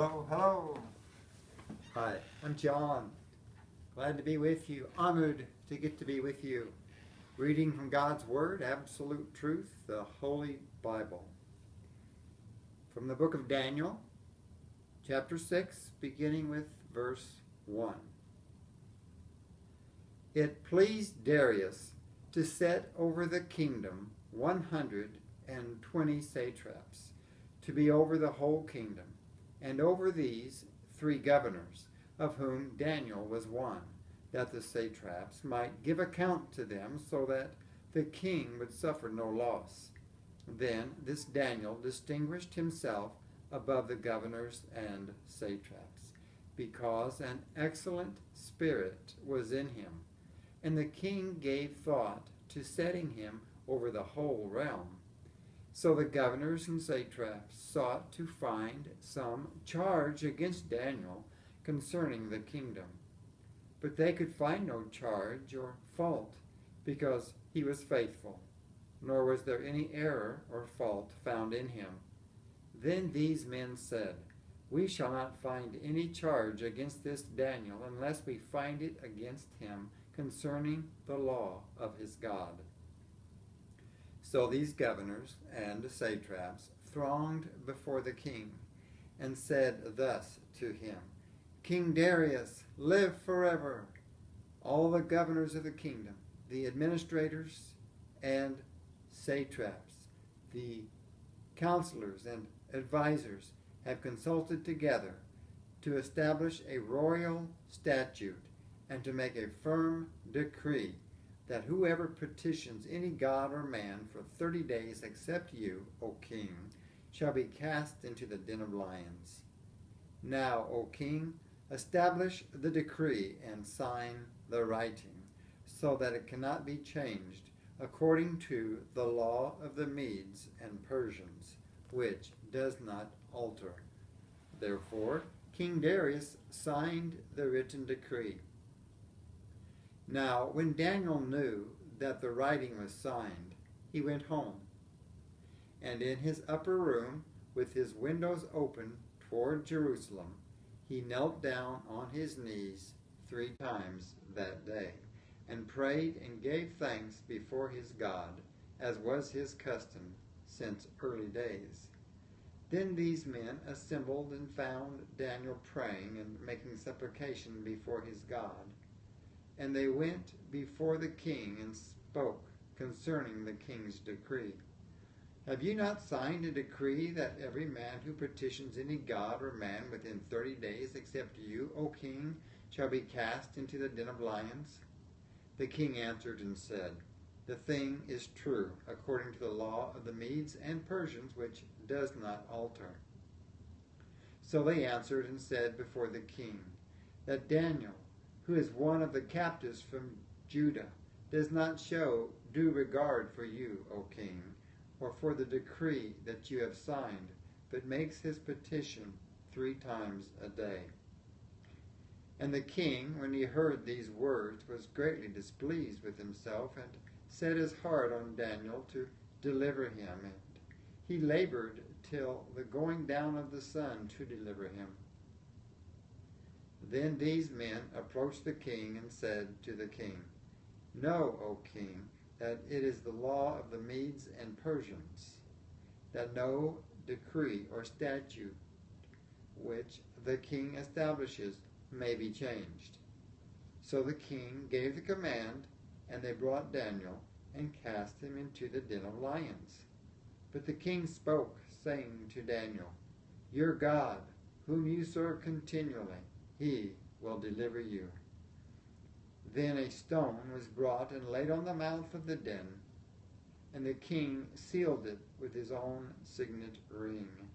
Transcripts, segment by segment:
Hello, hello. Hi, I'm John. Glad to be with you. Honored to get to be with you. Reading from God's Word, absolute truth, the Holy Bible. From the book of Daniel, chapter 6, beginning with verse 1. It pleased Darius to set over the kingdom 120 satraps, to be over the whole kingdom, and over these 3 governors, of whom Daniel was one, that the satraps might give account to them, so that the king would suffer no loss. Then this Daniel distinguished himself above the governors and satraps, because an excellent spirit was in him, and the king gave thought to setting him over the whole realm. So the governors and satraps sought to find some charge against Daniel concerning the kingdom. But they could find no charge or fault, because he was faithful, nor was there any error or fault found in him. Then these men said, "We shall not find any charge against this Daniel unless we find it against him concerning the law of his God." So these governors and satraps thronged before the king, and said thus to him, "King Darius, live forever." All the governors of the kingdom, the administrators and satraps, the counselors and advisors, have consulted together to establish a royal statute and to make a firm decree that whoever petitions any god or man for 30 days except you, O king, shall be cast into the den of lions. Now, O king, establish the decree and sign the writing, so that it cannot be changed, according to the law of the Medes and Persians, which does not alter. Therefore, King Darius signed the written decree. Now, when Daniel knew that the writing was signed, he went home, and in his upper room, with his windows open toward Jerusalem, he knelt down on his knees 3 times that day, and prayed and gave thanks before his God, as was his custom since early days. Then these men assembled and found Daniel praying and making supplication before his God. And they went before the king and spoke concerning the king's decree. "Have you not signed a decree that every man who petitions any god or man within 30 days except you, O king, shall be cast into the den of lions?" The king answered and said, "The thing is true, according to the law of the Medes and Persians, which does not alter." So they answered and said before the king, that Daniel, who is one of the captives from Judah, does not show due regard for you, O king, or for the decree that you have signed, but makes his petition 3 times a day. And the king, when he heard these words, was greatly displeased with himself, and set his heart on Daniel to deliver him, and he labored till the going down of the sun to deliver him. Then these men approached the king and said to the king, "Know, O king, that it is the law of the Medes and Persians, that no decree or statute which the king establishes may be changed." So the king gave the command, and they brought Daniel and cast him into the den of lions. But the king spoke, saying to Daniel, "Your God, whom you serve continually, he will deliver you." Then a stone was brought and laid on the mouth of the den, and the king sealed it with his own signet ring,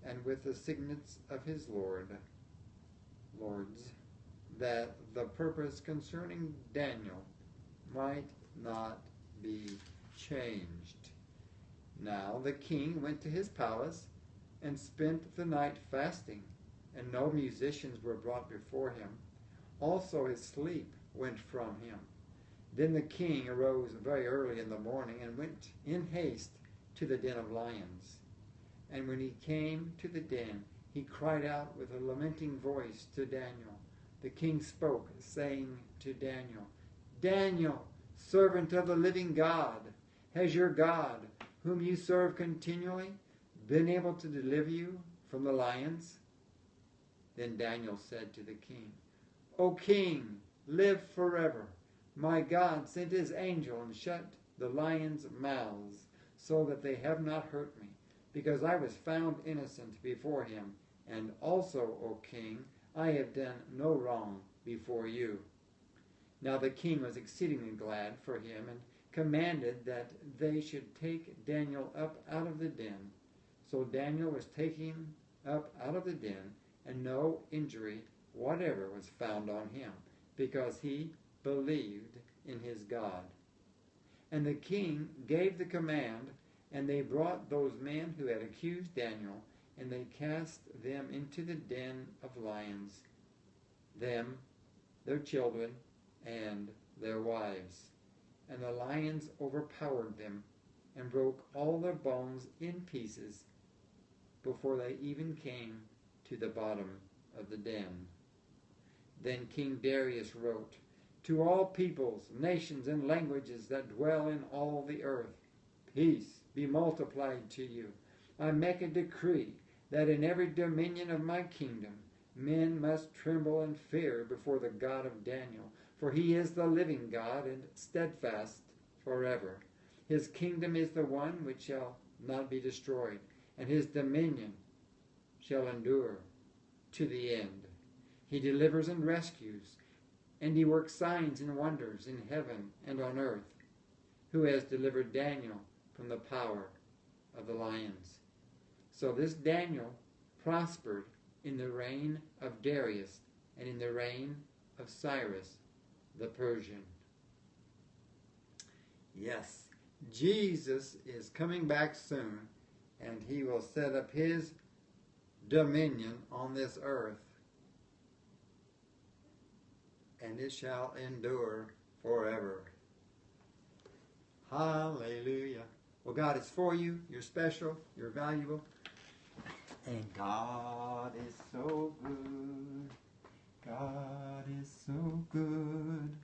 and with the signets of his lords, that the purpose concerning Daniel might not be changed. Now the king went to his palace and spent the night fasting, and no musicians were brought before him. Also his sleep went from him. Then the king arose very early in the morning and went in haste to the den of lions. And when he came to the den, he cried out with a lamenting voice to Daniel. The king spoke, saying to Daniel, Daniel, servant of the living God, has your God, whom you serve continually, been able to deliver you from the lions? Then Daniel said to the king, O king, live forever. My God sent his angel and shut the lions' mouths, so that they have not hurt me, because I was found innocent before him. And also, O king, I have done no wrong before you. Now the king was exceedingly glad for him, and commanded that they should take Daniel up out of the den. So Daniel was taken up out of the den, and no injury whatever was found on him, because he believed in his God. And the king gave the command, and they brought those men who had accused Daniel, and they cast them into the den of lions, them, their children, and their wives. And the lions overpowered them, and broke all their bones in pieces, before they even came to the bottom of the den. Then King Darius wrote, To all peoples, nations, and languages that dwell in all the earth, peace be multiplied to you. I make a decree that in every dominion of my kingdom men must tremble and fear before the God of Daniel, for he is the living God and steadfast forever. His kingdom is the one which shall not be destroyed, and his dominion shall endure to the end. He delivers and rescues, and he works signs and wonders in heaven and on earth, who has delivered Daniel from the power of the lions. So this Daniel prospered in the reign of Darius and in the reign of Cyrus the Persian. Yes, Jesus is coming back soon, and he will set up his dominion on this earth, and it shall endure forever. Hallelujah. Well, God is for you. You're special. You're valuable. And God is so good. God is so good.